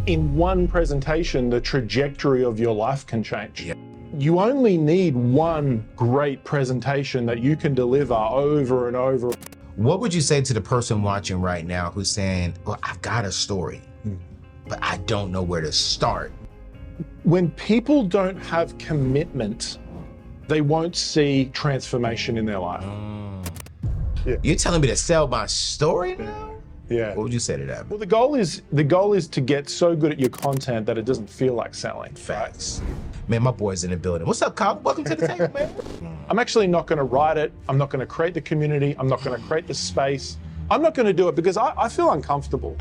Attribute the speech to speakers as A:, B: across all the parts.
A: In one presentation, the trajectory of your life can change.
B: Yeah.
A: You only need one great presentation that you can deliver over and over.
B: What would you say to the person watching right now who's saying, well, I've got a story, but I don't know where to start?
A: When people don't have commitment, they won't see transformation in their life. Yeah.
B: You're telling me to sell my story now?
A: Yeah.
B: What would you say to that?
A: Well, the goal is to get so good at your content that it doesn't feel like selling.
B: Facts. Man, my boy's in the building. What's up, Colin? Welcome to the table, man.
A: I'm actually not going to write it. I'm not going to create the community. I'm not going to create the space. I'm not going to do it because I feel uncomfortable.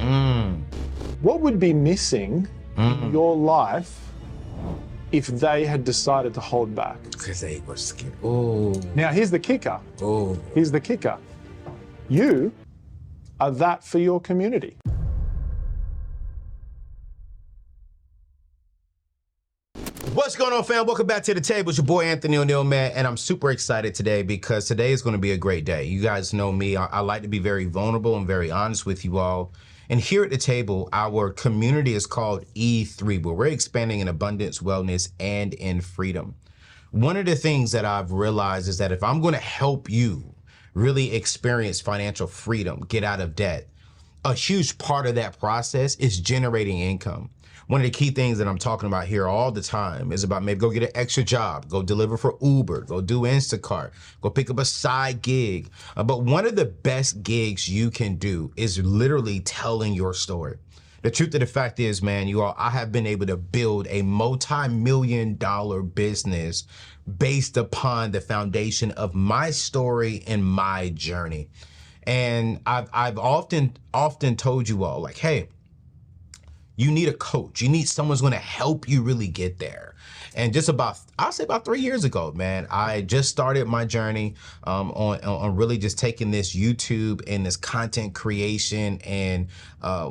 A: What would be missing in your life if they had decided to hold back?
B: Because they were scared. Oh.
A: Now, here's the kicker.
B: Oh.
A: Here's the kicker. You are that for your community.
B: What's going on, fam? Welcome back to the table. It's your boy, Anthony ONeal, man, and I'm super excited today because today is going to be a great day. You guys know me. I like to be very vulnerable and very honest with you all. And here at the table, our community is called E3, where we're expanding in abundance, wellness, and in freedom. One of the things that I've realized is that if I'm going to help you really experience financial freedom, get out of debt, a huge part of that process is generating income. One of the key things that I'm talking about here all the time is about maybe go get an extra job, go deliver for Uber, go do Instacart, go pick up a side gig. But one of the best gigs you can do is literally telling your story. The truth of the fact is, man, you all, I have been able to build a multi-million-dollar business based upon the foundation of my story and my journey. And I've often told you all, like, hey, you need a coach. You need someone who's going to help you really get there. And just about, I'll say about 3 years ago, man, I just started my journey on really just taking this YouTube and this content creation and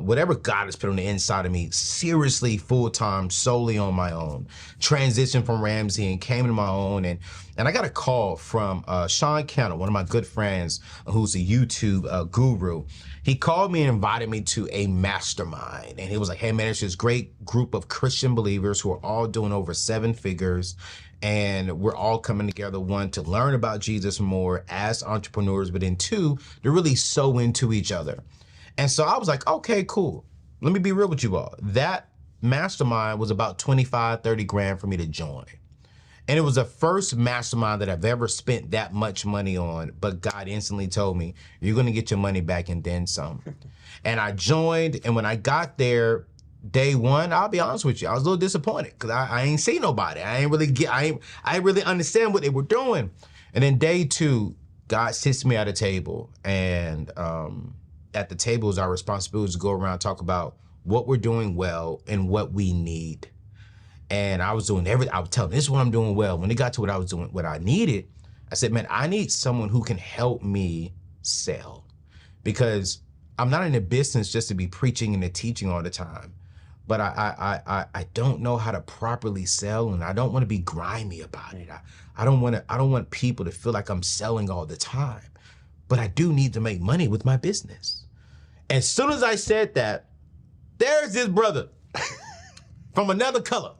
B: whatever God has put on the inside of me, seriously, full-time, solely on my own. Transitioned from Ramsey and came to my own. And I got a call from Sean Cannell, one of my good friends, who's a YouTube guru. He called me and invited me to a mastermind. And he was like, hey, man, it's this great group of Christian believers who are all doing over 7 figures. And we're all coming together, one, to learn about Jesus more as entrepreneurs, but then 2, to really sow into each other. And so I was like, okay, cool. Let me be real with you all. That mastermind was about 25, 30 grand for me to join. And it was the first mastermind that I've ever spent that much money on, but God instantly told me, you're gonna get your money back and then some. And I joined, and when I got there, day one, I'll be honest with you, I was a little disappointed because I ain't see nobody. I ain't really understand what they were doing. And then day 2, God sits me at a table, and at the table is our responsibility to go around and talk about what we're doing well and what we need. And I was doing everything. I was telling, this is what I'm doing well. When it got to what I was doing, what I needed, I said, man, I need someone who can help me sell, because I'm not in the business just to be preaching and teaching all the time. But I don't know how to properly sell, and I don't want to be grimy about it. I don't want people to feel like I'm selling all the time, but I do need to make money with my business. As soon as I said that, there's this brother from another color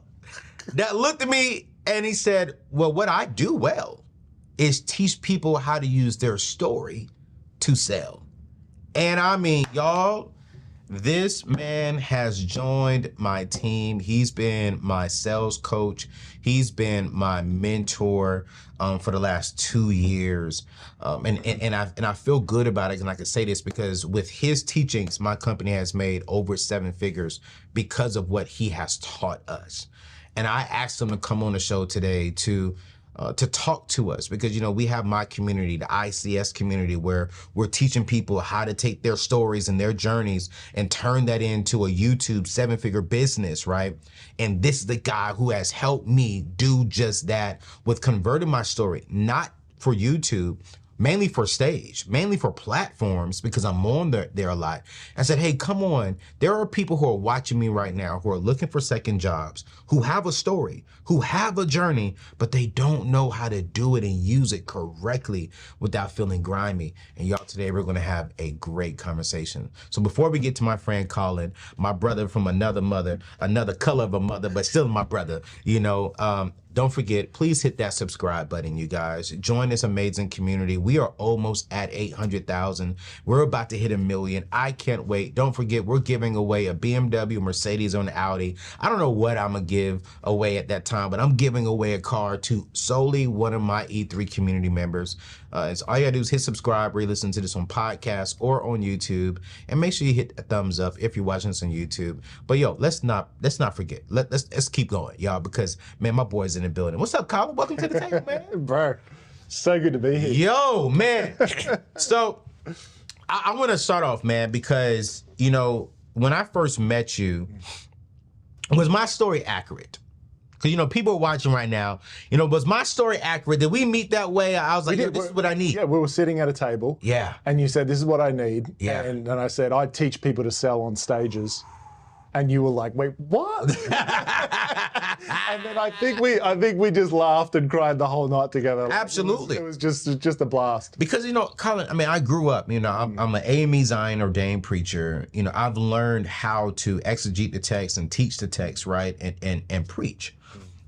B: that looked at me and he said, well, what I do well is teach people how to use their story to sell. And I mean, y'all, this man has joined my team. He's been my sales coach. He's been my mentor for the last 2 years. And I feel good about it. And I can say this because with his teachings, my company has made over 7 figures because of what he has taught us. And I asked him to come on the show today to talk to us because, you know, we have my community, the ICS community, where we're teaching people how to take their stories and their journeys and turn that into a YouTube 7-figure business, right? And this is the guy who has helped me do just that with converting my story, not for YouTube, mainly for stage, mainly for platforms, because I'm on there a lot. I said, hey, come on. There are people who are watching me right now who are looking for second jobs, who have a story, who have a journey, but they don't know how to do it and use it correctly without feeling grimy. And y'all, today we're going to have a great conversation. So before we get to my friend Colin, my brother from another mother, another color of a mother, but still my brother, you know, don't forget, please hit that subscribe button, you guys. Join this amazing community. We are almost at 800,000. We're about to hit 1 million. I can't wait. Don't forget, we're giving away a BMW, Mercedes, or an Audi. I don't know what I'm going to give away at that time, but I'm giving away a car to solely one of my E3 community members. So all you got to do is hit subscribe, re-listen to this on podcast or on YouTube, and make sure you hit a thumbs up if you're watching this on YouTube. But yo, let's not forget. Let's keep going, y'all, because man, my boy's in the building. What's up, Colin? Welcome to the table, man.
A: Bro, so good to be here.
B: Yo, man. So I want to start off, man, because you know when I first met you, was my story accurate? Because, you know, people are watching right now. You know, was my story accurate? Did we meet that way? I was like, yeah, this is what I need.
A: Yeah, we were sitting at a table.
B: Yeah.
A: And you said, this is what I need.
B: Yeah.
A: And I said, I teach people to sell on stages. And you were like, wait, what? And then I think we just laughed and cried the whole night together.
B: Absolutely.
A: It was just a blast.
B: Because, you know, Colin, I mean, I grew up, you know, I'm an AME Zion ordained preacher. You know, I've learned how to exegete the text and teach the text, right? And preach.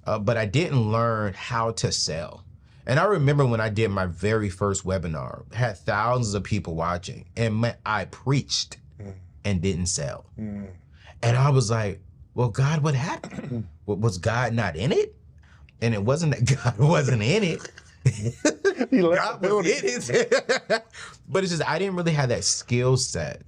B: But I didn't learn how to sell. And I remember when I did my very first webinar, had thousands of people watching, and I preached and didn't sell. And I was like, well, God, what happened? Was God not in it? And it wasn't that God wasn't in it. God was in it. But it's just, I didn't really have that skill set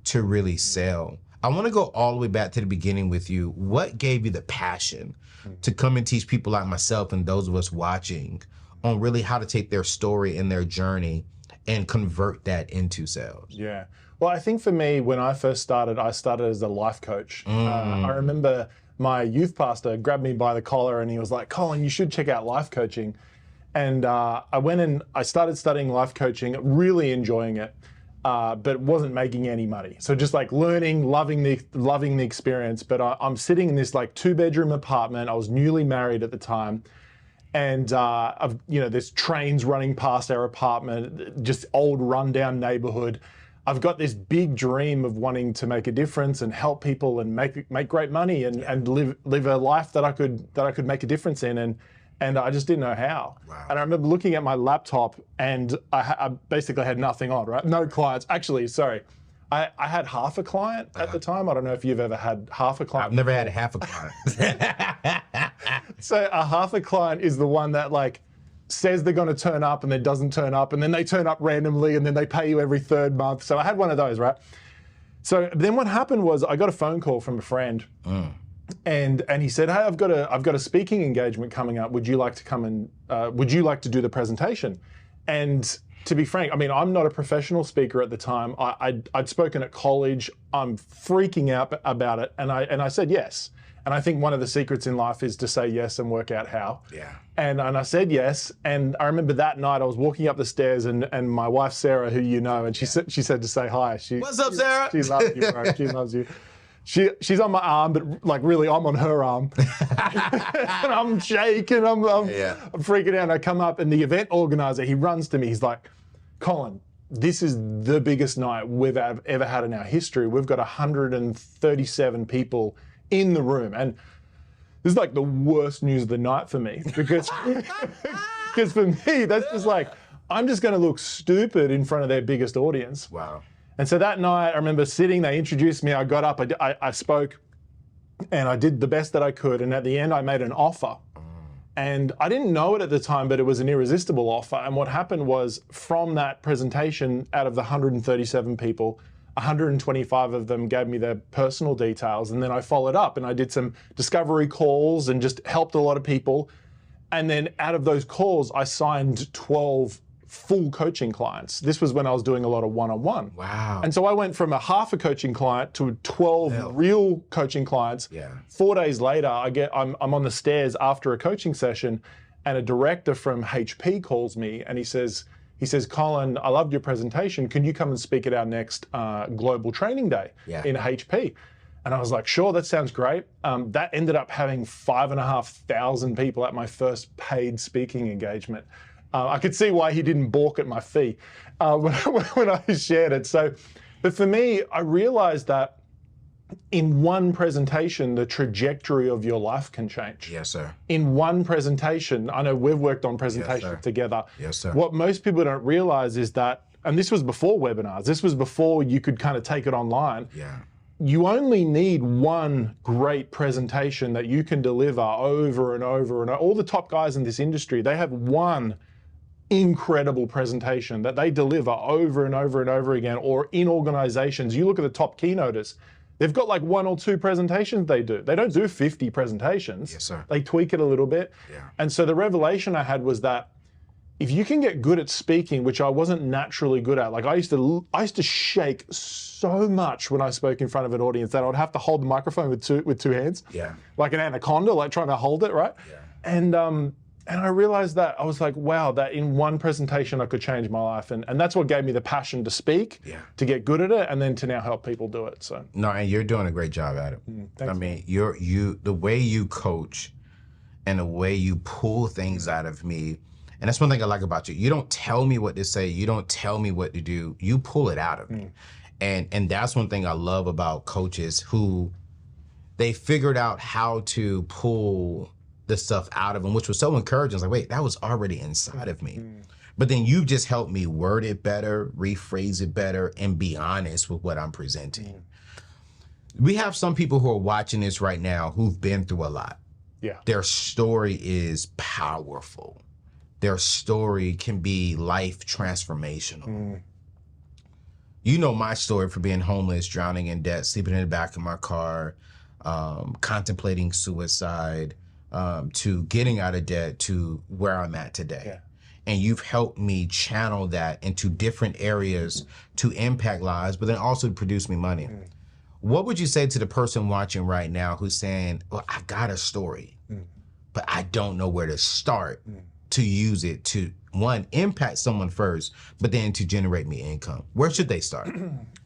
B: to really sell. I want to go all the way back to the beginning with you. What gave you the passion to come and teach people like myself and those of us watching on really how to take their story and their journey and convert that into sales?
A: Yeah. Well, I think for me, when I first started, I started as a life coach. I remember my youth pastor grabbed me by the collar and he was like, Colin, you should check out life coaching. And I went and I started studying life coaching, really enjoying it, but wasn't making any money. So just like learning, loving the experience. But I'm sitting in this like 2-bedroom apartment. I was newly married at the time. And you know, there's trains running past our apartment, just old rundown neighborhood. I've got this big dream of wanting to make a difference and help people and make great money and live a life that I could make a difference in, and I just didn't know how.
B: Wow.
A: And I remember looking at my laptop and I basically had nothing on, right? No clients. Actually, sorry. I had half a client at the time. I don't know if you've ever had half a client.
B: I've never had a half a client.
A: So a half a client is the one that like says they're going to turn up and then doesn't turn up, and then they turn up randomly and then they pay you every 3rd month. So I had one of those, right? So then what happened was I got a phone call from a friend and he said, hey, I've got a speaking engagement coming up. Would you like to come and would you like to do the presentation? And to be frank, I mean, I'm not a professional speaker at the time. I'd spoken at college. I'm freaking out about it. And I said yes. And I think one of the secrets in life is to say yes and work out how.
B: Yeah.
A: And I said yes. And I remember that night I was walking up the stairs and my wife, Sarah, who you know, and she said to say hi.
B: What's up, Sarah?
A: She loves you, bro. She loves you. She's on my arm, but like really I'm on her arm. And I'm shaking, I'm freaking out. And I come up and the event organizer, he runs to me. He's like, Colin, this is the biggest night we've ever had in our history. We've got 137 people in the room. And this is like the worst news of the night for me because for me, that's just like, I'm just going to look stupid in front of their biggest audience.
B: Wow. And
A: so that night I remember sitting, they introduced me, I got up, I spoke and I did the best that I could. And at the end I made an offer. And I didn't know it at the time, but it was an irresistible offer. And what happened was from that presentation, out of the 137 people, 125 of them gave me their personal details. And then I followed up and I did some discovery calls and just helped a lot of people. And then out of those calls, I signed 12 full coaching clients. This was when I was doing a lot of one-on-one.
B: Wow.
A: And so I went from a half a coaching client to 12 real coaching clients.
B: Yeah.
A: 4 days later, I'm on the stairs after a coaching session and a director from HP calls me and he says, He says, Colin, I loved your presentation. Can you come and speak at our next global training day in HP? And I was like, sure, that sounds great. That ended up having 5,500 people at my first paid speaking engagement. I could see why he didn't balk at my fee when I shared it. So, but for me, I realized that in one presentation, the trajectory of your life can change.
B: Yes, sir.
A: In one presentation, I know we've worked on presentations together.
B: Yes, sir.
A: What most people don't realize is that, and this was before webinars, this was before you could kind of take it online.
B: Yeah.
A: You only need one great presentation that you can deliver over and over and over. All the top guys in this industry, they have one incredible presentation that they deliver over and over and over again, or in organizations. You look at the top keynoters, they've got like 1 or 2 presentations they do. They don't do 50 presentations.
B: Yes, sir.
A: They tweak it a little bit.
B: Yeah.
A: And so the revelation I had was that if you can get good at speaking, which I wasn't naturally good at, like I used to shake so much when I spoke in front of an audience that I would have to hold the microphone with two hands.
B: Yeah.
A: Like an anaconda, like trying to hold it, right? Yeah. And I realized that I was like, wow, that in one presentation I could change my life. And that's what gave me the passion to speak, to get good at it, and then to now help people do it. So
B: no, and you're doing a great job at it.
A: Thanks.
B: I mean, the way you coach and the way you pull things out of me, and that's one thing I like about you. You don't tell me what to say. You don't tell me what to do. You pull it out of me. And that's one thing I love about coaches who they figured out how to pull the stuff out of them, which was so encouraging. It's like, wait, that was already inside of me. But then you just helped me word it better, rephrase it better, and be honest with what I'm presenting. We have some people who are watching this right now who've been through a lot.
A: Yeah.
B: Their story is powerful. Their story can be life transformational. You know my story for being homeless, drowning in debt, sleeping in the back of my car, contemplating suicide, to getting out of debt to where I'm at today.
A: Yeah.
B: And you've helped me channel that into different areas to impact lives, but then also to produce me money. What would you say to the person watching right now who's saying, well, I've got a story, but I don't know where to start to use it to, one, impact someone first, but then to generate me income? Where should they start?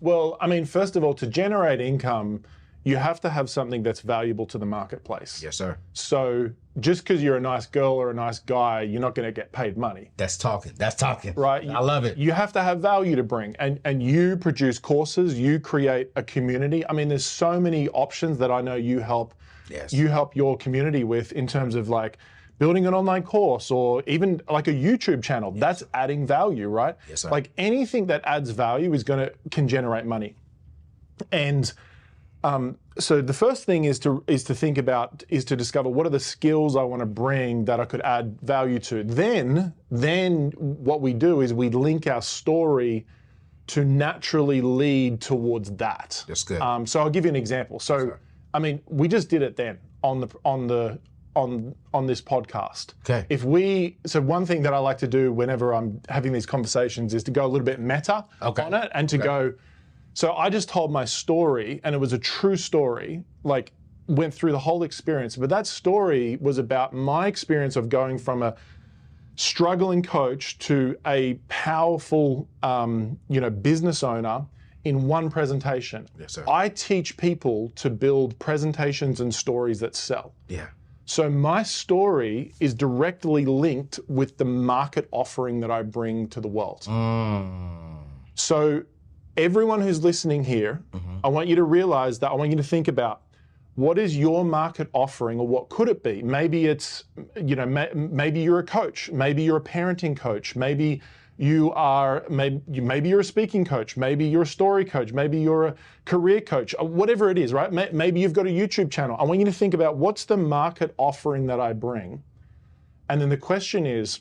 A: Well, I mean, first of all, to generate income, you have to have something that's valuable to the marketplace.
B: Yes, sir.
A: So just because you're a nice girl or a nice guy, you're not going to get paid money.
B: That's talking. That's talking.
A: Right?
B: I love it.
A: You have to have value to bring. And you produce courses, you create a community. I mean, there's so many options that I know you help your community with in terms of like building an online course or even like a YouTube channel. That's adding value, right?
B: Yes, sir.
A: Like anything that adds value can generate money. And so the first thing is to discover what are the skills I want to bring that I could add value to. Then what we do is we link our story to naturally lead towards that.
B: That's good.
A: So I'll give you an example. So I mean, we just did it then on this podcast.
B: Okay.
A: So one thing that I like to do whenever I'm having these conversations is to go a little bit meta on it and to go. So I just told my story, and it was a true story, like went through the whole experience. But that story was about my experience of going from a struggling coach to a powerful, business owner in one presentation.
B: Yes, sir.
A: I teach people to build presentations and stories that sell.
B: Yeah.
A: So my story is directly linked with the market offering that I bring to the world. So everyone who's listening here, I want you to realize that. I want you to think about what is your market offering, or what could it be? Maybe it's, maybe you're a coach, maybe you're a parenting coach, maybe you're a speaking coach, maybe you're a story coach, maybe you're a career coach, whatever it is, right? Maybe you've got a YouTube channel. I want you to think about what's the market offering that I bring. And then the question is,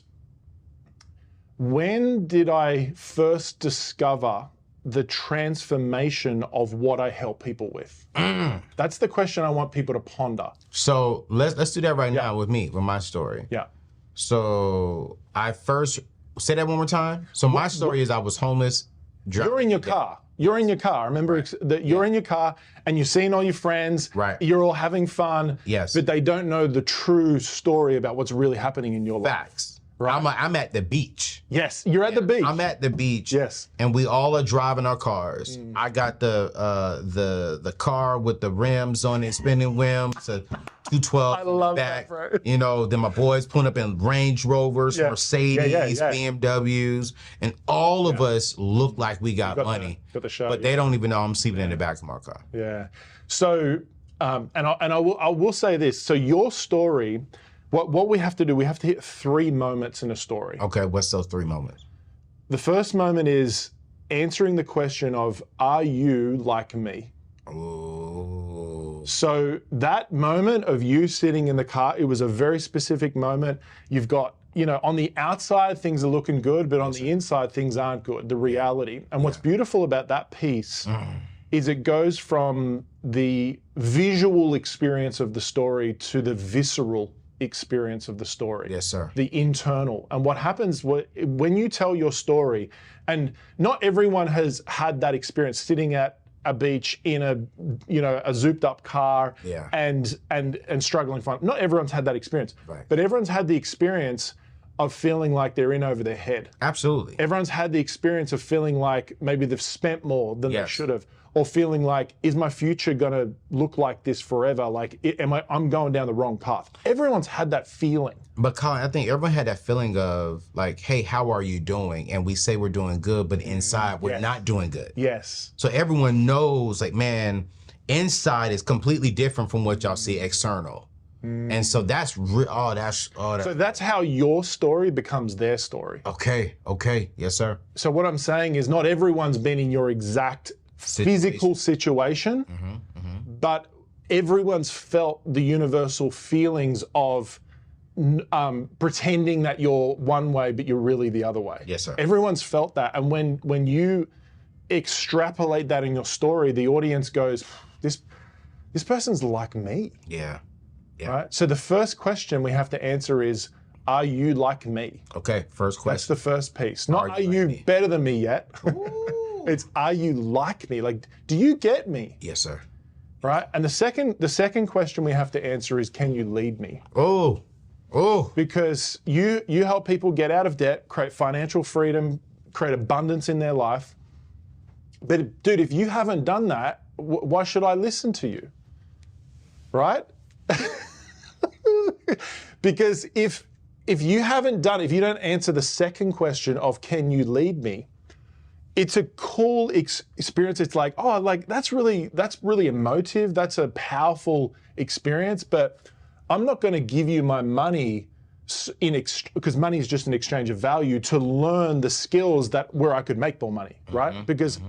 A: when did I first discover the transformation of what I help people with? That's the question I want people to ponder.
B: So let's do that right now with my story.
A: Yeah.
B: So I first, say that one more time. So my story is I was homeless.
A: You're in your car. You're in your car. Remember that you're in your car and you're seeing all your friends.
B: Right.
A: You're all having fun.
B: Yes.
A: But they don't know the true story about what's really happening in your life.
B: Facts. I'm at the beach.
A: Yes, you're at the beach.
B: I'm at the beach.
A: Yes.
B: And we all are driving our cars. I got the car with the rims on it, spinning rims, a 212
A: I love
B: back.
A: that, bro.
B: You know, then my boys pulling up in Range Rovers, Mercedes, BMWs, and all of us look like we got money.
A: Got the show,
B: but they don't even know I'm sleeping in the back of my car.
A: Yeah. So, I will say this. So your story, what we have to do, we have to hit 3 moments in a story.
B: Okay, what's those 3 moments?
A: The first moment is answering the question of, are you like me?
B: Ooh.
A: So that moment of you sitting in the car, it was a very specific moment. You've got, you know, on the outside, things are looking good, but on the inside, things aren't good, the reality. And what's beautiful about that piece is it goes from the visual experience of the story to the visceral experience of the story.
B: Yes, sir.
A: The internal. And what happens when you tell your story, and not everyone has had that experience sitting at a beach in a zooped up car and struggling for it. Not everyone's had that experience.
B: Right.
A: But everyone's had the experience of feeling like they're in over their head.
B: Absolutely.
A: Everyone's had the experience of feeling like maybe they've spent more than they should have, or feeling like, is my future gonna look like this forever? Like, I'm going down the wrong path. Everyone's had that feeling.
B: But Colin, I think everyone had that feeling of like, hey, how are you doing? And we say we're doing good, but inside we're not doing good.
A: Yes.
B: So everyone knows, like, man, inside is completely different from what y'all see external. And so that's
A: So that's how your story becomes their story.
B: Okay. Yes, sir.
A: So what I'm saying is not everyone's been in your exact physical situation, but everyone's felt the universal feelings of pretending that you're one way, but you're really the other way.
B: Yes, sir.
A: Everyone's felt that. And when you extrapolate that in your story, the audience goes, this person's like me.
B: Yeah.
A: Right? So the first question we have to answer is, are you like me?
B: Okay, first question.
A: That's the first piece. Not are you better than me yet? It's, are you like me? Like, do you get me?
B: Yes, sir.
A: Right? And the second question we have to answer is, can you lead me?
B: Oh.
A: Because you help people get out of debt, create financial freedom, create abundance in their life. But dude, if you haven't done that, why should I listen to you? Right? Because if you don't answer the second question of, can you lead me? It's a cool experience. It's like, oh, like that's really emotive. That's a powerful experience. But I'm not going to give you my money because money is just an exchange of value to learn the skills where I could make more money, right? Because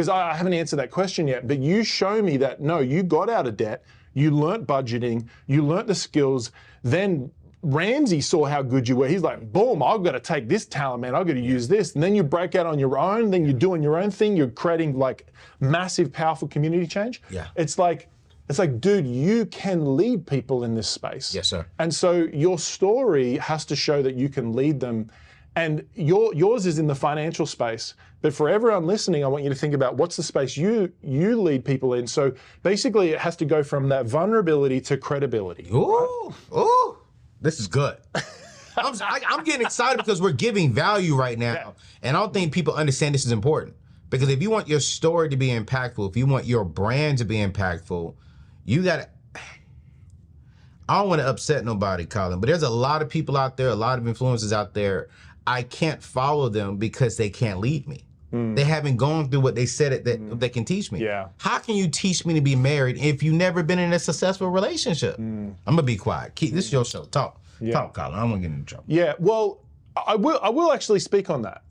A: I haven't answered that question yet. But you show me that no, you got out of debt. You learnt budgeting. You learnt the skills. Then Ramsey saw how good you were. He's like, boom, I've got to take this talent, man. I've got to use this. And then you break out on your own. Then you're doing your own thing. You're creating like massive, powerful community change.
B: Yeah.
A: It's like, dude, you can lead people in this space.
B: Yes, sir.
A: And so your story has to show that you can lead them. And yours is in the financial space. But for everyone listening, I want you to think about what's the space you lead people in. So basically, it has to go from that vulnerability to credibility.
B: Ooh, ooh, this is good. I'm getting excited because we're giving value right now. And I don't think people understand this is important. Because if you want your story to be impactful, if you want your brand to be impactful, you got to... I don't want to upset nobody, Colin, but there's a lot of people out there, a lot of influencers out there. I can't follow them because they can't lead me. They haven't gone through what they said that they can teach me.
A: Yeah.
B: How can you teach me to be married if you've never been in a successful relationship? I'm gonna be quiet. This is your show. Talk, Colin. I'm gonna get in trouble.
A: Yeah. Well, I will actually speak on that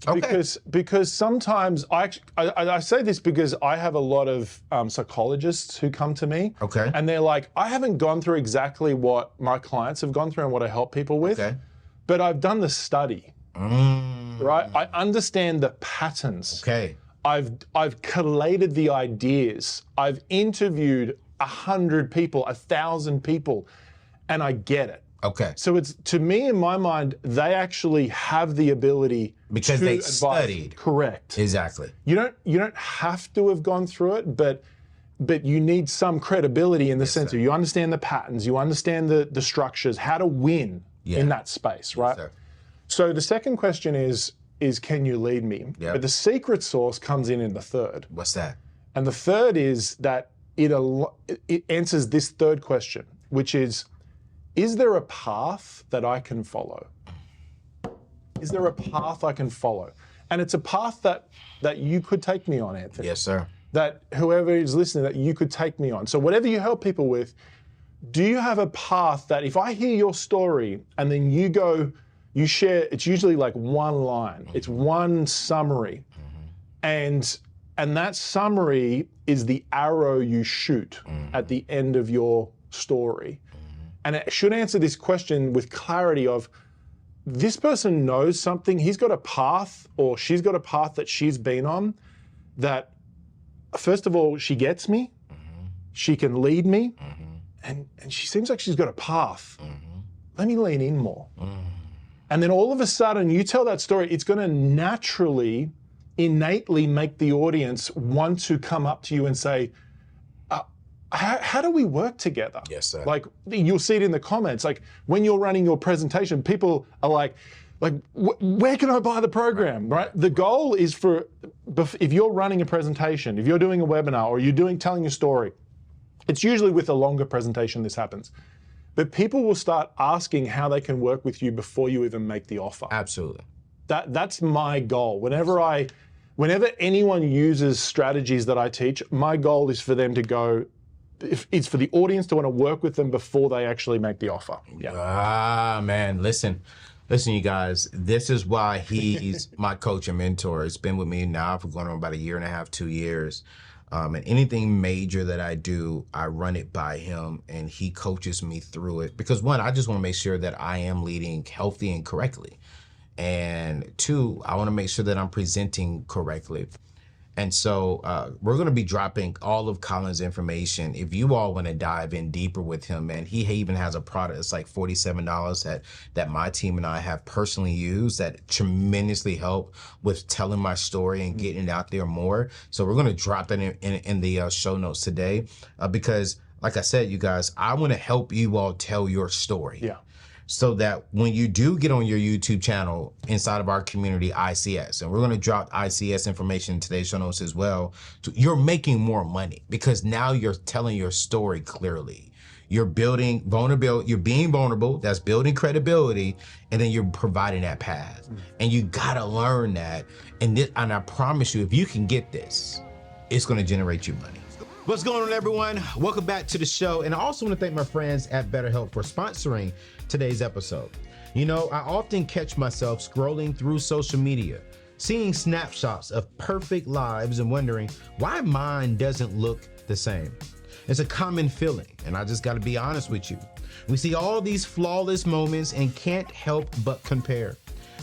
A: because sometimes I say this because I have a lot of psychologists who come to me.
B: Okay.
A: And they're like, I haven't gone through exactly what my clients have gone through and what I help people with. Okay. But I've done the study. Right? I understand the patterns.
B: Okay.
A: I've collated the ideas. I've interviewed 100 people, 1,000 people, and I get it.
B: Okay.
A: So it's, to me, in my mind, they actually have the ability
B: because
A: to
B: they
A: advise.
B: studied.
A: Correct.
B: Exactly.
A: You don't have to have gone through it, but you need some credibility in the sense of you understand the patterns, you understand the structures, how to win in that space, right?
B: Yes, sir.
A: So the second question is can you lead me?
B: Yep.
A: But the secret sauce comes in the third.
B: What's that?
A: And the third is that it answers this third question, which is there a path that I can follow? Is there a path I can follow? And it's a path that you could take me on, Anthony.
B: Yes, sir.
A: That whoever is listening, that you could take me on. So whatever you help people with, do you have a path that if I hear your story and then you go, you share, it's usually like one line, it's one summary. And that summary is the arrow you shoot at the end of your story. And it should answer this question with clarity of, this person knows something, he's got a path or she's got a path that she's been on that, first of all, she gets me, she can lead me, and she seems like she's got a path. Let me lean in more. And then all of a sudden, you tell that story, it's gonna naturally, innately make the audience want to come up to you and say, how do we work together?
B: Yes, sir.
A: Like, you'll see it in the comments. Like, when you're running your presentation, people are like, where can I buy the program, right? The goal is if you're running a presentation, if you're doing a webinar or you're telling a story, it's usually with a longer presentation this happens. But people will start asking how they can work with you before you even make the offer.
B: Absolutely.
A: That's my goal. Whenever anyone uses strategies that I teach, my goal is for them to go, it's for the audience to want to work with them before they actually make the offer. Yeah.
B: Man, listen, you guys, this is why he's my coach and mentor. It's been with me now for going on about 1.5 years, 2 years. And anything major that I do, I run it by him and he coaches me through it. Because one, I just want to make sure that I am leading healthy and correctly. And two, I want to make sure that I'm presenting correctly. And so we're going to be dropping all of Colin's information. If you all want to dive in deeper with him, and he even has a product that's like $47 that my team and I have personally used that tremendously help with telling my story and getting it out there more. So we're going to drop that in the show notes today because, like I said, you guys, I want to help you all tell your story.
A: Yeah.
B: So that when you do get on your YouTube channel inside of our community, ICS, and we're going to drop ICS information in today's show notes as well, you're making more money because now you're telling your story clearly. You're building vulnerability, you're being vulnerable, that's building credibility, and then you're providing that path. And you got to learn that. And I promise you, if you can get this, it's going to generate you money. What's going on, everyone? Welcome back to the show. And I also want to thank my friends at BetterHelp for sponsoring today's episode. You know, I often catch myself scrolling through social media, seeing snapshots of perfect lives and wondering why mine doesn't look the same. It's a common feeling, and I just got to be honest with you. We see all these flawless moments and can't help but compare.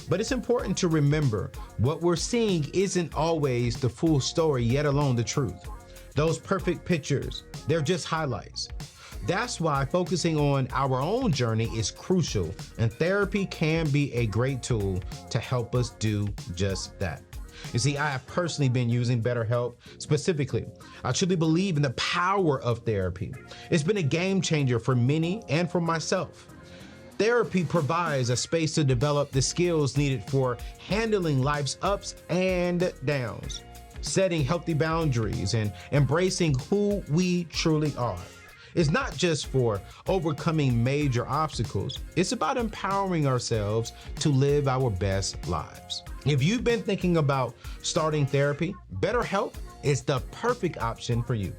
B: But it's important to remember what we're seeing isn't always the full story, yet alone the truth. Those perfect pictures, they're just highlights. That's why focusing on our own journey is crucial, and therapy can be a great tool to help us do just that. You see, I have personally been using BetterHelp. Specifically, I truly believe in the power of therapy. It's been a game changer for many and for myself. Therapy provides a space to develop the skills needed for handling life's ups and downs, setting healthy boundaries, and embracing who we truly are. It's not just for overcoming major obstacles, it's about empowering ourselves to live our best lives. If you've been thinking about starting therapy, BetterHelp is the perfect option for you.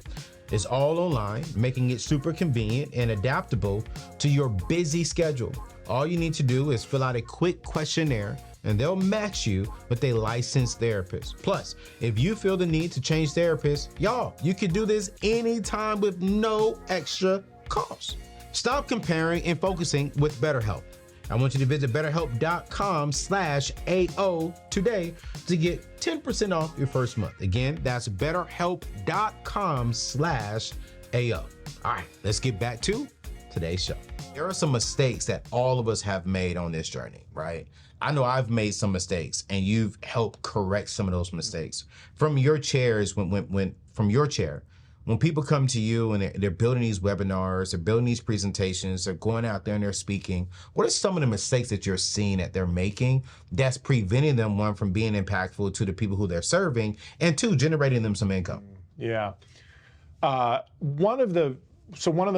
B: It's all online, making it super convenient and adaptable to your busy schedule. All you need to do is fill out a quick questionnaire and they'll match you with a licensed therapist. Plus, if you feel the need to change therapists, y'all, you can do this anytime with no extra cost. Stop comparing and focusing with BetterHelp. I want you to visit betterhelp.com/AO today to get 10% off your first month. Again, that's betterhelp.com/AO. All right, let's get back to today's show. There are some mistakes that all of us have made on this journey, right? I know I've made some mistakes and you've helped correct some of those mistakes. From your chairs, from your chair, when people come to you and they're building these webinars, they're building these presentations, they're going out there and they're speaking, what are some of the mistakes that you're seeing that they're making that's preventing them, one, from being impactful to the people who they're serving, and two, generating them some income?
A: Yeah. One of the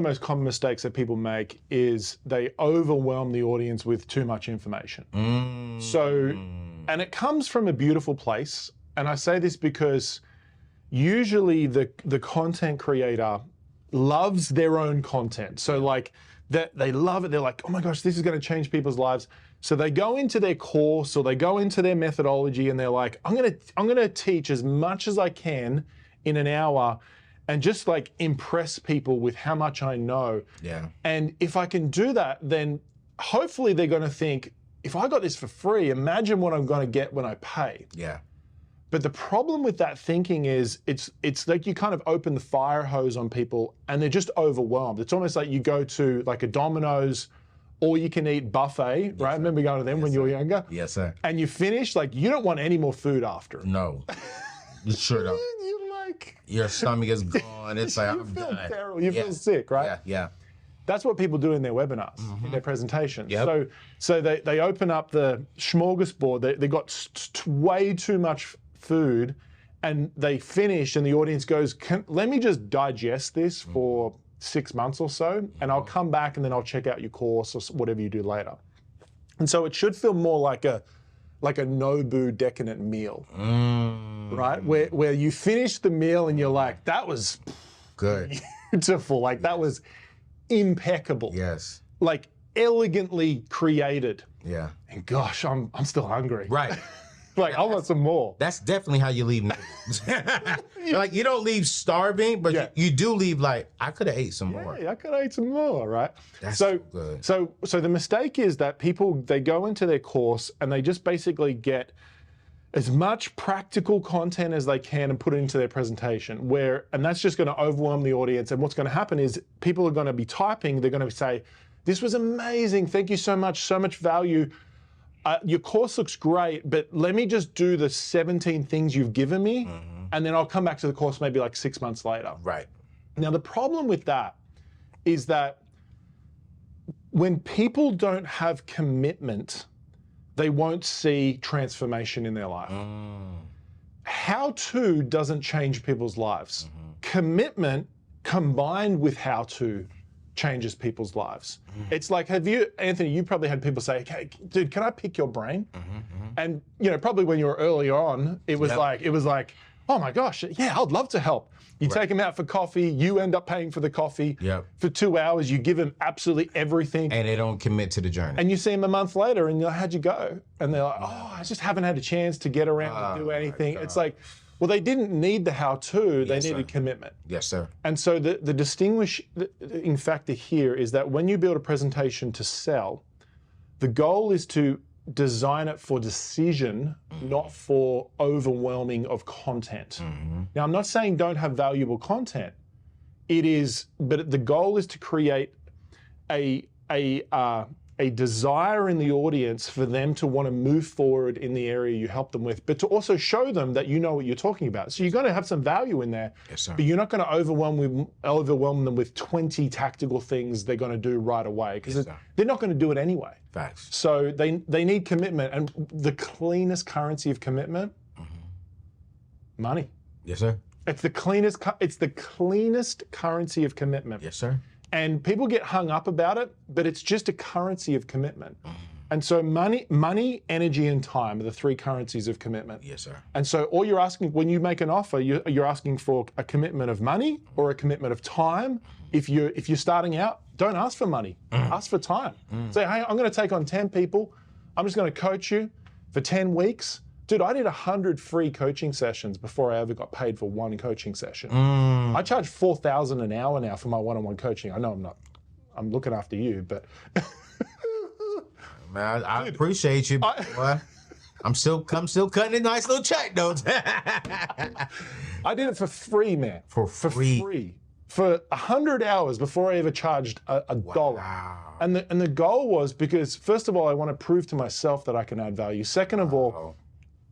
A: most common mistakes that people make is they overwhelm the audience with too much information. And it comes from a beautiful place. And I say this because usually the content creator loves their own content. So like that they love it. They're like, oh my gosh, this is going to change people's lives. So they go into their course or they go into their methodology and they're like, I'm going to teach as much as I can in an hour and just like impress people with how much I know.
B: Yeah.
A: And if I can do that, then hopefully they're going to think, if I got this for free, imagine what I'm going to get when I pay.
B: Yeah.
A: But the problem with that thinking is it's like you kind of open the fire hose on people and they're just overwhelmed. It's almost like you go to like a Domino's all you can eat buffet, right? I remember going to them when you were younger.
B: Yes, sir.
A: And you finish, like you don't want any more food after.
B: No, you sure don't.
A: You're like,
B: your stomach is gone. It's like,
A: you
B: I'm
A: feel
B: done.
A: terrible. You feel sick, right?
B: Yeah.
A: That's what people do in their webinars, in their presentations.
B: Yep.
A: So they open up the smorgasbord. They got way too much food, and they finish, and the audience goes, let me just digest this for 6 months or so, and I'll come back and then I'll check out your course or whatever you do later. And so it should feel more like a Nobu decadent meal, right? Where you finish the meal and you're like, that was
B: good,
A: beautiful, like that was impeccable.
B: Yes. Like
A: elegantly created.
B: Yeah.
A: And gosh, I'm still hungry.
B: Right.
A: Like, I want some more.
B: That's definitely how you leave. Like, you don't leave starving, but you do leave like, I could have ate some more.
A: Yeah, I could have ate some more, right?
B: That's so good.
A: So the mistake is that people, they go into their course and they just basically get as much practical content as they can and put it into their presentation, and that's just going to overwhelm the audience. And what's going to happen is people are going to be typing, they're going to say, this was amazing, thank you so much value. Your course looks great, but let me just do the 17 things you've given me, and then I'll come back to the course maybe like 6 months later.
B: Right.
A: Now, the problem with that is that when people don't have commitment, they won't see transformation in their life. How-to doesn't change people's lives. Commitment combined with how-to changes people's lives. It's like, Anthony, you probably had people say, okay, dude, can I pick your brain? And probably when you were earlier on, it was like, oh my gosh, yeah, I'd love to help. You take them out for coffee, you end up paying for the coffee. For 2 hours, you give them absolutely everything.
B: And they don't commit to the journey.
A: And you see them a month later and you're like, how'd you go? And they're like, oh, I just haven't had a chance to get around to do anything. It's like, well, they didn't need the how-to, they needed commitment.
B: Yes, sir.
A: And so the distinguishing factor here is that when you build a presentation to sell, the goal is to design it for decision, not for overwhelming of content. Now, I'm not saying don't have valuable content. But the goal is to create a desire in the audience for them to want to move forward in the area you help them with, but to also show them that you know what you're talking about. So you're going to have some value in there, but you're not going to overwhelm them with 20 tactical things they're going to do right away, because they're not going to do it anyway.
B: Facts.
A: So they need commitment, and the cleanest currency of commitment, money.
B: Yes, sir.
A: It's the cleanest currency of commitment.
B: Yes, sir.
A: And people get hung up about it, but it's just a currency of commitment. And so money, energy, and time are the three currencies of commitment.
B: Yes, sir.
A: And so all you're asking, when you make an offer, you're asking for a commitment of money or a commitment of time. If you're starting out, don't ask for money, ask for time. Say, hey, I'm gonna take on 10 people. I'm just gonna coach you for 10 weeks. Dude, I did 100 free coaching sessions before I ever got paid for one coaching session. I charge $4,000 an hour now for my one-on-one coaching. I know I'm not, I'm looking after you, but.
B: Man, I appreciate you, boy. I'm still cutting a nice little check, though.
A: I did it for free, man.
B: For free.
A: For 100 hours before I ever charged a dollar. And the goal was because, first of all, I want to prove to myself that I can add value. Second of all,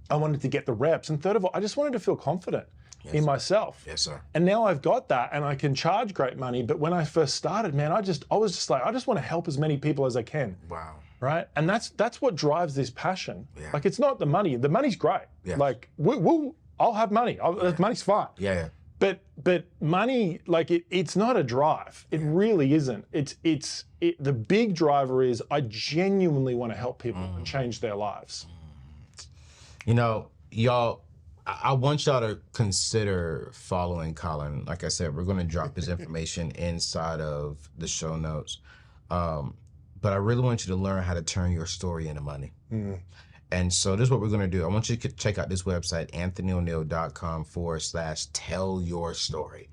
A: I wanted to get the reps. And third of all, I just wanted to feel confident. in myself.
B: Yes, sir.
A: And now I've got that and I can charge great money. But when I first started, man, I was just like, I just want to help as many people as I can.
B: Wow.
A: Right? And that's what drives this passion.
B: Yeah.
A: Like, it's not the money. The money's great.
B: Yes.
A: Like, I'll have money. Money's fine.
B: Yeah.
A: But money, like, it's not a drive. It really isn't. The big driver is I genuinely want to help people and change their lives.
B: You know, y'all, I want y'all to consider following Colin. Like I said, we're going to drop his information inside of the show notes. But I really want you to learn how to turn your story into money. And so this is what we're going to do. I want you to check out this website, AnthonyONeal.com/tell your story.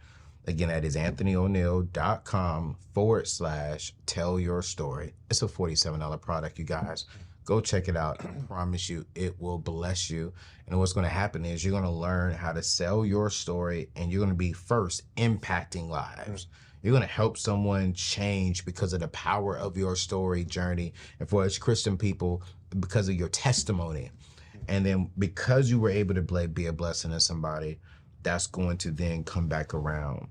B: Again, that is AnthonyONeal.com/tell your story. It's a $47 product, you guys. Go check it out. I promise you, it will bless you. And what's going to happen is you're going to learn how to sell your story, and you're going to be first impacting lives. You're going to help someone change because of the power of your story journey. And for us Christian people, because of your testimony. And then because you were able to be a blessing to somebody, that's going to then come back around.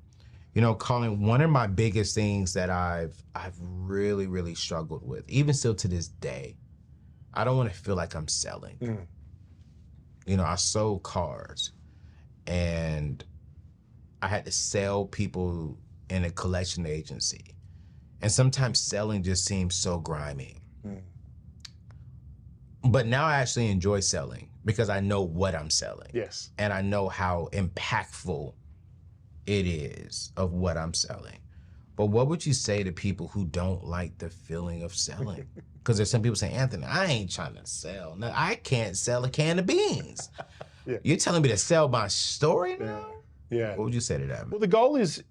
B: You know, Colin, one of my biggest things that I've really, really struggled with, even still to this day, I don't want to feel like I'm selling. You know, I sold cars and I had to sell people in a collection agency. And sometimes selling just seems so grimy. But now I actually enjoy selling because I know what I'm selling.
A: Yes.
B: And I know how impactful it is of what I'm selling. But what would you say to people who don't like the feeling of selling? Because there's some people saying, Anthony, I ain't trying to sell. No, I can't sell a can of beans. You're telling me to sell my story now?
A: Yeah.
B: What would you say to that?
A: Well, the goal is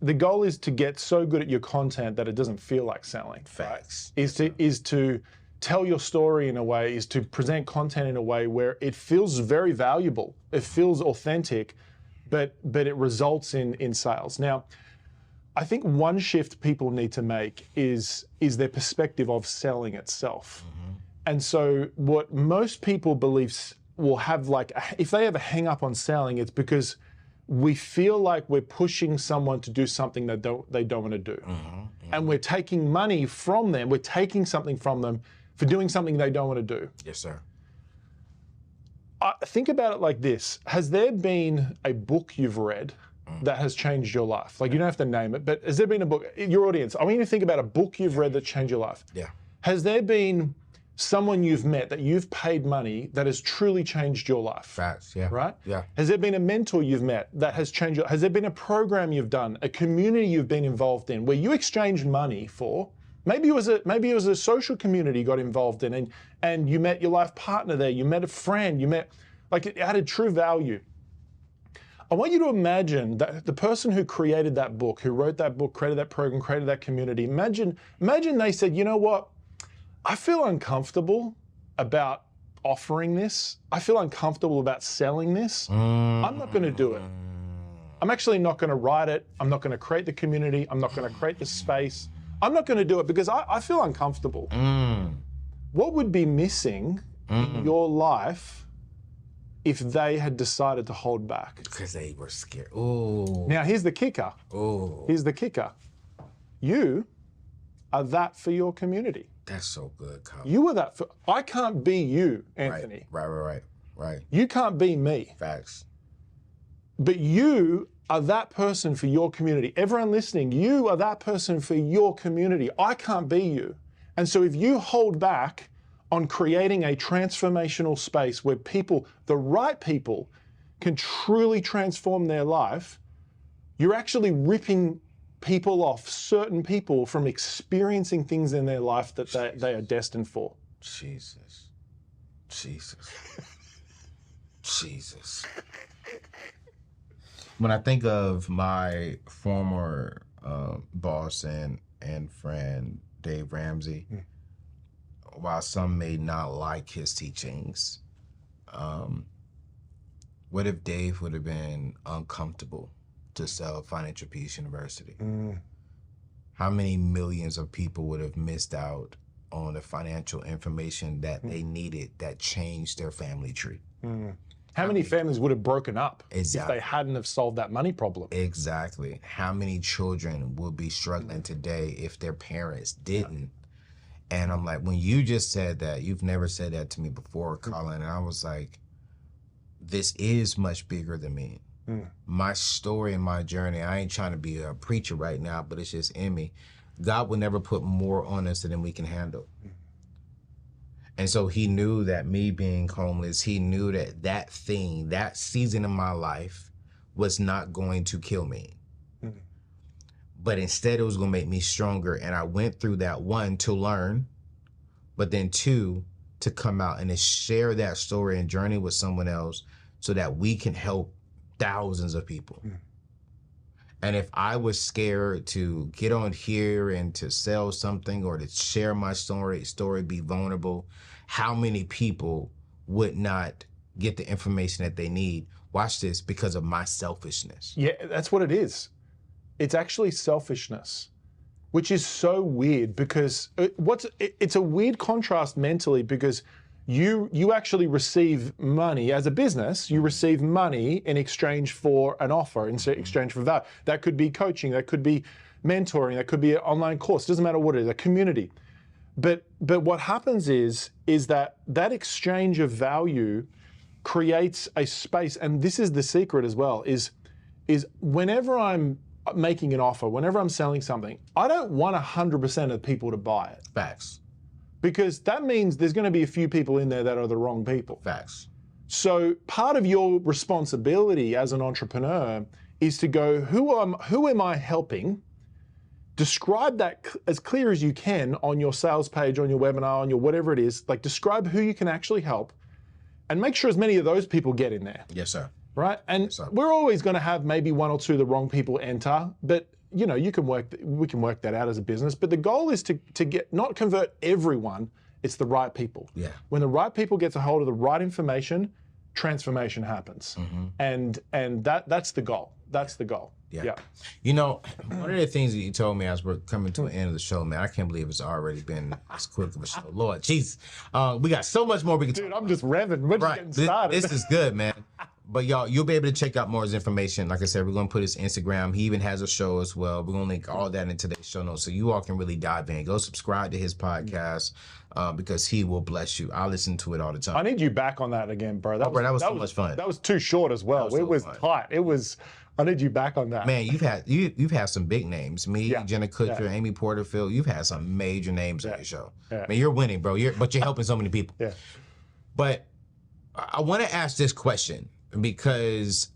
A: to get so good at your content that it doesn't feel like selling.
B: Facts.
A: Right? Is to tell your story in a way, is to present content in a way where it feels very valuable, it feels authentic, but it results in sales. Now, I think one shift people need to make is their perspective of selling itself. And so what most people believe will have, like, if they ever hang up on selling, it's because we feel like we're pushing someone to do something that they don't want to do. And we're taking money from them, we're taking something from them for doing something they don't want to do.
B: Yes, sir.
A: Think about it like this. Has there been a book you've read that has changed your life? Like, you don't have to name it, but has there been a book, your audience, I want you to think about a book you've read that changed your life.
B: Yeah.
A: Has there been someone you've met that you've paid money that has truly changed your life?
B: Facts, yeah.
A: Right?
B: Yeah.
A: Has there been a mentor you've met that has changed has there been a program you've done, a community you've been involved in where you exchanged money for? Maybe it was a social community you got involved in, and you met your life partner there, you met a friend, like, it added true value. I want you to imagine that the person who created that book, who wrote that book, created that program, created that community, imagine they said, you know what? I feel uncomfortable about offering this. I feel uncomfortable about selling this. I'm not going to do it. I'm actually not going to write it. I'm not going to create the community. I'm not going to create the space. I'm not going to do it because I feel uncomfortable. What would be missing in your life if they had decided to hold back?
B: Because they were scared. Ooh.
A: Now, here's the kicker.
B: Ooh.
A: Here's the kicker. You are that for your community.
B: That's so good, Colin.
A: You are that for, I can't be you, Anthony.
B: Right.
A: You can't be me.
B: Facts.
A: But you are that person for your community. Everyone listening, you are that person for your community. I can't be you. And so if you hold back on creating a transformational space where people, the right people, can truly transform their life, you're actually ripping people off, certain people, from experiencing things in their life that they are destined for.
B: Jesus. When I think of my former boss and friend, Dave Ramsey, while some may not like his teachings, what if Dave would have been uncomfortable to sell Financial Peace University? How many millions of people would have missed out on the financial information that they needed that changed their family tree?
A: How many families would have broken up if
B: Exactly.
A: they hadn't have solved that money problem?
B: Exactly. How many children would be struggling today if their parents didn't? And I'm like, when you just said that, you've never said that to me before, Colin. And I was like, this is much bigger than me. My story and my journey, I ain't trying to be a preacher right now, but it's just in me. God will never put more on us than we can handle. And so he knew that me being homeless, he knew that that thing, that season of my life was not going to kill me. But instead it was going to make me stronger. And I went through that, one, to learn, but then two, to come out and to share that story and journey with someone else so that we can help thousands of people. And if I was scared to get on here and to sell something or to share my story, be vulnerable, how many people would not get the information that they need? Watch this, because of my selfishness.
A: Yeah, that's what it is. It's actually selfishness, which is so weird because it's a weird contrast mentally because you actually receive money as a business. You receive money in exchange for an offer, in exchange for value. That could be coaching, that could be mentoring, that could be an online course. Doesn't matter what it is, a community. But what happens is that exchange of value creates a space, and this is the secret as well, is whenever I'm making an offer, whenever I'm selling something, I don't want 100% of people to buy it.
B: Facts.
A: Because that means there's going to be a few people in there that are the wrong people.
B: Facts.
A: So part of your responsibility as an entrepreneur is to go, who am I helping? Describe that as clear as you can on your sales page, on your webinar, on your whatever it is. Like, describe who you can actually help and make sure as many of those people get in there.
B: Yes, sir.
A: Right? And we're always going to have maybe one or two of the wrong people enter, but we can work that out as a business. But the goal is to not convert everyone, it's the right people.
B: Yeah.
A: When the right people get a hold of the right information, transformation happens. And that's the goal. That's the goal.
B: Yeah. You know, one of the things that you told me as we're coming to the end of the show, man, I can't believe it's already been this quick of a show. Lord, jeez. We got so much more we can talk about.
A: I'm just revving. We're just getting started.
B: This is good, man. But y'all, you'll be able to check out more of his information. Like I said, we're going to put his Instagram. He even has a show as well. We're going to link all that in today's show notes so you all can really dive in. Go subscribe to his podcast because he will bless you. I listen to it all the time.
A: I need you back on that again, bro.
B: That was so much fun.
A: That was too short as well. It was tight. I need you back on that.
B: Man, you've had some big names. Me, Jenna Kutcher, Amy Porterfield. You've had some major names on your show. Yeah. Man, you're winning, bro. But you're helping so many people.
A: Yeah.
B: But I want to ask this question because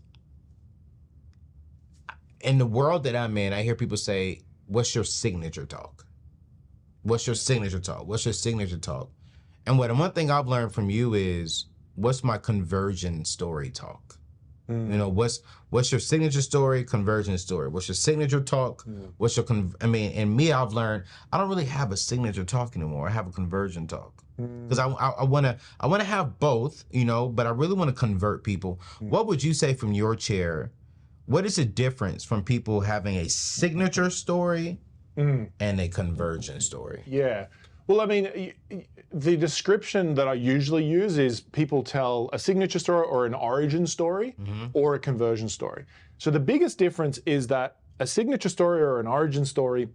B: in the world that I'm in, I hear people say, "What's your signature talk? What's your signature talk? What's your signature talk?" And one thing I've learned from you is, what's my conversion story talk? You know, what's your signature story, conversion story? What's your signature talk? What's your and me, I've learned I don't really have a signature talk anymore. I have a conversion talk because I want to have both, you know, but I really want to convert people. What would you say from your chair? What is the difference from people having a signature story and a conversion story?
A: Yeah. Well, I mean, the description that I usually use is people tell a signature story or an origin story or a conversion story. So the biggest difference is that a signature story or an origin story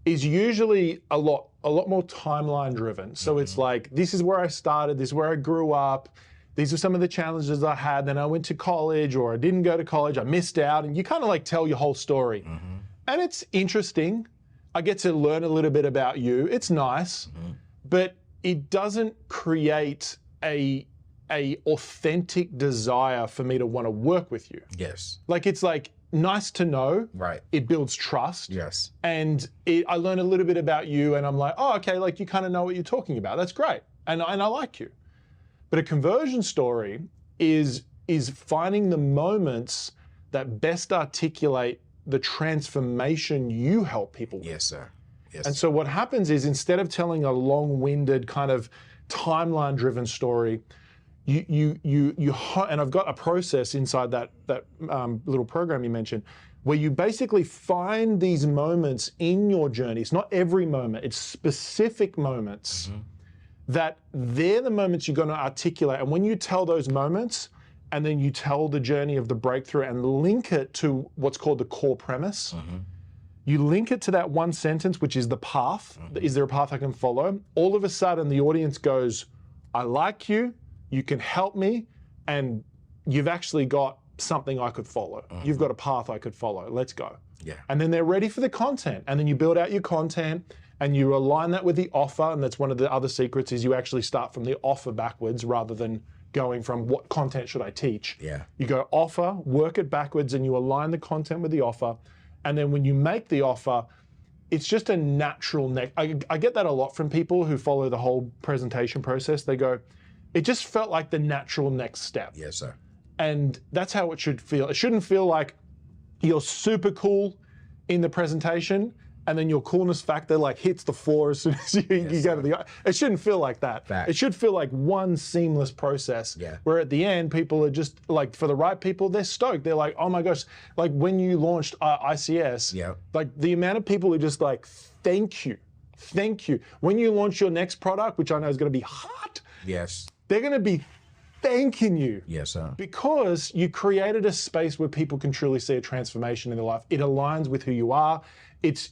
A: is usually a lot more timeline driven. So it's like, this is where I started, this is where I grew up, these are some of the challenges I had, then I went to college or I didn't go to college, I missed out, and you kind of like tell your whole story. And it's interesting. I get to learn a little bit about you. It's nice, but it doesn't create a authentic desire for me to want to work with you.
B: Yes.
A: Like, it's like nice to know.
B: Right.
A: It builds trust.
B: Yes.
A: And I learn a little bit about you, and I'm like, oh, okay, like you kind of know what you're talking about. That's great, and I like you. But a conversion story is finding the moments that best articulate the transformation you help people with.
B: Yes, sir. Yes.
A: And so what happens is, instead of telling a long-winded kind of timeline-driven story, you and I've got a process inside that little program you mentioned, where you basically find these moments in your journey. It's not every moment; it's specific moments that they're the moments you're going to articulate. And when you tell those moments, and then you tell the journey of the breakthrough and link it to what's called the core premise. You link it to that one sentence, which is the path. Is there a path I can follow? All of a sudden, the audience goes, I like you, you can help me, and you've actually got something I could follow. You've got a path I could follow. Let's go.
B: Yeah.
A: And then they're ready for the content. And then you build out your content and you align that with the offer. And that's one of the other secrets is you actually start from the offer backwards rather than going from what content should I teach.
B: Yeah.
A: You go offer, work it backwards, and you align the content with the offer. And then when you make the offer, it's just a natural next. I get that a lot from people who follow the whole presentation process. They go, it just felt like the natural next step.
B: Yes, sir.
A: And that's how it should feel. It shouldn't feel like you're super cool in the presentation and then your coolness factor like hits the floor as soon as you go to the, it shouldn't feel like that.
B: Fact.
A: It should feel like one seamless process where at the end, people are just like, for the right people, they're stoked. They're like, oh my gosh, like when you launched ICS, like the amount of people who just like, thank you. When you launch your next product, which I know is going to be hot, they're going to be thanking you.
B: Yes, sir.
A: Because you created a space where people can truly see a transformation in their life. It aligns with who you are. It's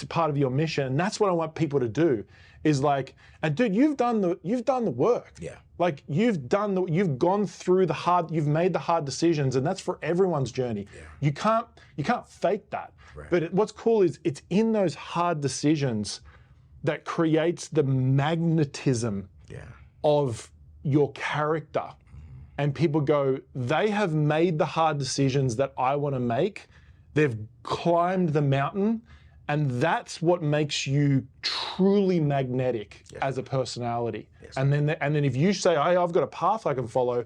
A: part of your mission. And that's what I want people to do is like, and dude, you've done the work.
B: Yeah.
A: Like you've gone through you've made the hard decisions, and that's for everyone's journey. Yeah. You can't fake that.
B: Right.
A: But what's cool is it's in those hard decisions that creates the magnetism of your character. And people go, they have made the hard decisions that I want to make. They've climbed the mountain, and that's what makes you truly magnetic as a personality. Yes. And then if you say, hey, I've got a path I can follow,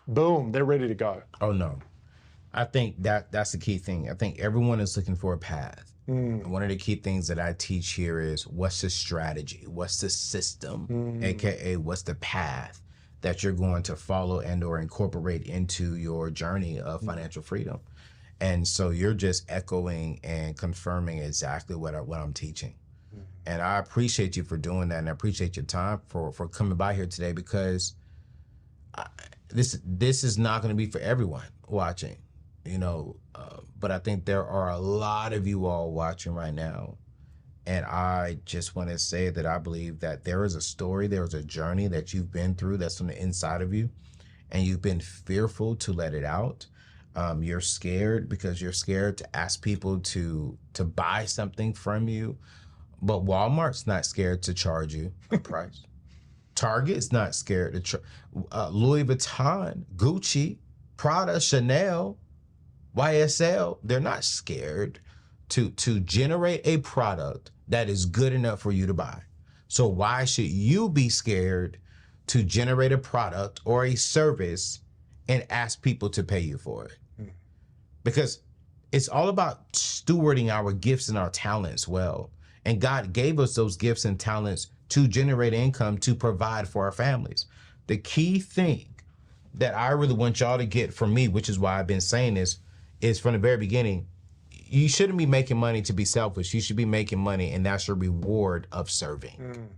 A: boom, they're ready to go.
B: Oh no. I think that's the key thing. I think everyone is looking for a path. One of the key things that I teach here is what's the strategy? What's the system? AKA what's the path that you're going to follow and or incorporate into your journey of financial freedom. And so you're just echoing and confirming exactly what I'm teaching. And I appreciate you for doing that. And I appreciate your time for coming by here today, because this is not going to be for everyone watching, but I think there are a lot of you all watching right now. And I just want to say that I believe that there is a story, there is a journey that you've been through that's on the inside of you, and you've been fearful to let it out. You're scared because you're scared to ask people to buy something from you. But Walmart's not scared to charge you a price. Target's not scared to Louis Vuitton, Gucci, Prada, Chanel, YSL, they're not scared to generate a product that is good enough for you to buy. So why should you be scared to generate a product or a service and ask people to pay you for it? Because it's all about stewarding our gifts and our talents well. And God gave us those gifts and talents to generate income, to provide for our families. The key thing that I really want y'all to get from me, which is why I've been saying this, is from the very beginning, you shouldn't be making money to be selfish. You should be making money, and that's your reward of serving.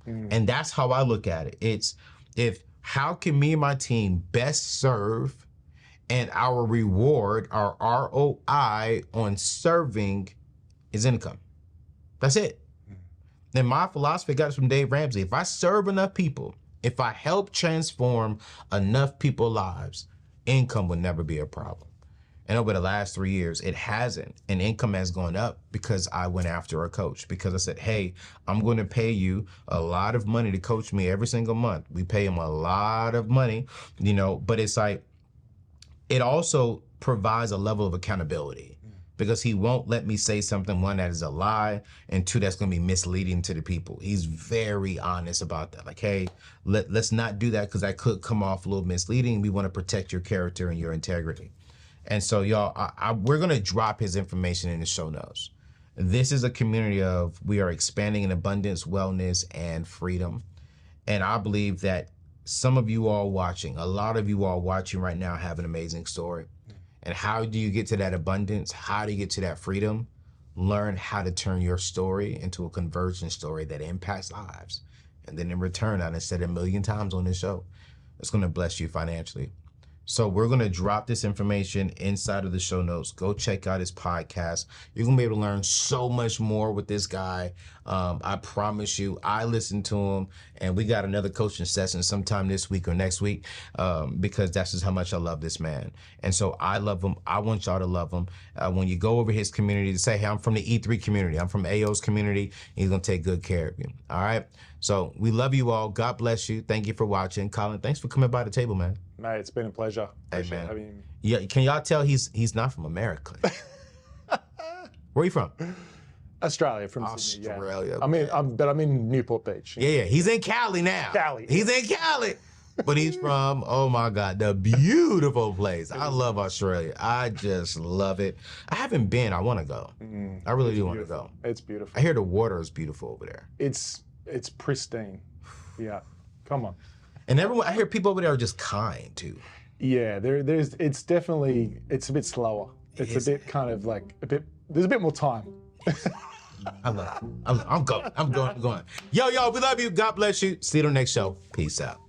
B: And that's how I look at it. How can me and my team best serve, and our reward, our ROI on serving is income. That's it. And my philosophy got it from Dave Ramsey. If I serve enough people, if I help transform enough people's lives, income will never be a problem. And over the last 3 years, it hasn't. And income has gone up because I went after a coach, because I said, hey, I'm going to pay you a lot of money to coach me every single month. We pay him a lot of money, but it's like, it also provides a level of accountability, because he won't let me say something, one, that is a lie, and two, that's going to be misleading to the people. He's very honest about that. Like, hey, let's not do that, because that could come off a little misleading. We want to protect your character and your integrity. And so, y'all, we're going to drop his information in the show notes. This is a community of, we are expanding in abundance, wellness, and freedom. And I believe that some of you all watching, a lot of you all watching right now have an amazing story. And how do you get to that abundance? How do you get to that freedom? Learn how to turn your story into a conversion story that impacts lives. And then in return, I said it a million times on this show, it's going to bless you financially. So we're going to drop this information inside of the show notes. Go check out his podcast. You're going to be able to learn so much more with this guy. I promise you, I listened to him, and we got another coaching session sometime this week or next week, because that's just how much I love this man. And so I love him. I want y'all to love him. When you go over his community, to say, hey, I'm from the E3 community. I'm from AO's community. He's going to take good care of you. All right? So we love you all. God bless you. Thank you for watching. Colin, thanks for coming by the table, man.
A: Mate, it's been a pleasure.
B: Hey,
A: Appreciate
B: man.
A: having me.
B: Yeah, can y'all tell he's not from America? Where are you from?
A: Australia, from Sydney.
B: Australia.
A: Yeah. But I'm in Newport Beach.
B: Yeah, he's in Cali now.
A: Cali.
B: He's in Cali. But he's from, oh my God, the beautiful place. I love Australia. I just love it. I haven't been. I want to go. I really do want to go.
A: It's beautiful.
B: I hear the water is beautiful over there.
A: It's pristine. Yeah. Come on.
B: And everyone, I hear people over there are just kind too.
A: Yeah, it's a bit slower. It's a bit kind of like there's a bit more time.
B: I love it. I'm going. Yo, we love you. God bless you. See you on the next show. Peace out.